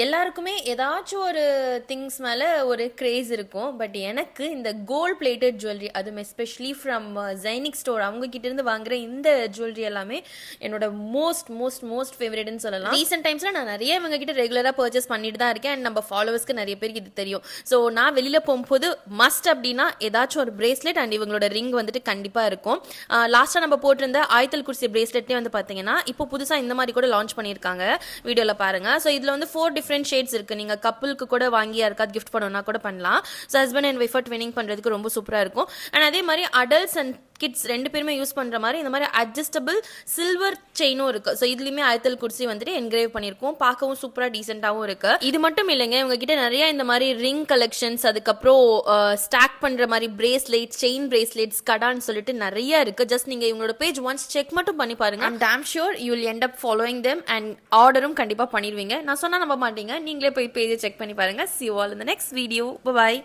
எல்லாருக்குமே ஏதாச்சும் ஒரு திங்ஸ் மேலே ஒரு கிரேஸ் இருக்கும். பட் எனக்கு இந்த கோல்ட் பிளேட்டட் ஜுவல்லரி, அதுவும் எஸ்பெஷலி ஃப்ரம் ஜைனிக் ஸ்டோர், அவங்க கிட்ட இருந்து வாங்குற இந்த ஜுவல்லரி எல்லாமே என்னோட மோஸ்ட் மோஸ்ட் மோஸ்ட் ஃபேவரட்னு சொல்லலாம். ரீசெண்ட் டைம்ஸில் நான் நிறைய இவங்க கிட்ட ரெகுலராக பர்ச்சேஸ் பண்ணிட்டு தான் இருக்கேன். அண்ட் நம்ம ஃபாலோவர்ஸ்க்கு நிறைய பேருக்கு இது தெரியும். ஸோ நான் வெளியில் போகும்போது மஸ்ட் அப்படின்னா ஏதாச்சும் ஒரு பிரேஸ்லெட் அண்ட் இவங்களோட ரிங் வந்துட்டு கண்டிப்பாக இருக்கும். லாஸ்ட்டாக நம்ம போட்டிருந்த ஆயத்தல் குர்சி பிரேஸ்லெட்லேயே வந்து பார்த்தீங்கன்னா இப்போ புதுசாக இந்த மாதிரி கூட லான்ச் பண்ணியிருக்காங்க. வீடியோவில் பாருங்கள். ஸோ இதில் வந்து 4 டிஃப்ரெண்ட் ஷேட்ஸ் இருக்கு. நீங்க கப்புளுக்கு கூட வாங்கி யாருக்காவது கிஃப்ட் பண்ணணும்னா கூட பண்ணலாம். So husband and wifi twinning பண்றதுக்கு ரொம்ப சூப்பரா இருக்கும். அண்ட் அதே மாதிரி அடல்ட்ஸ் அண்ட் கிட்ஸ் ரெண்டு பேருமே யூஸ் பண்ற மாதிரி இந்த மாதிரி அட்ஜஸ்டபிள் சில்வர் செயினும் இருக்கு. ஸோ இதுலயுமே ஆயத்தல் குர்சி வந்துட்டு என்கிரேவ் பண்ணிருக்கோம். பார்க்கவும் சூப்பரா டீசென்டாவும் இருக்கு. இது மட்டும் இல்லைங்க, இவங்க கிட்ட நிறைய இந்த மாதிரி ரிங் கலெக்ஷன்ஸ், அதுக்கப்புறம் ஸ்டாக் பண்ற மாதிரி பிரேஸ்லெட், செயின் பிரேஸ்லெட்ஸ், கடான்னு சொல்லிட்டு நிறைய இருக்கு. ஜஸ்ட் நீங்க இவங்களோட பேஜ் ஒன்ஸ் செக் மட்டும் பண்ணி பாருங்க. I'm dam sure you will end up following them and ஆர்டரும் கண்டிப்பா பண்ணிடுவீங்க. நான் சொன்னா நம்ப மாட்டீங்க. நீங்களே போய் பேஜை செக் பண்ணி பாருங்க. See you all in the next video. Bye bye.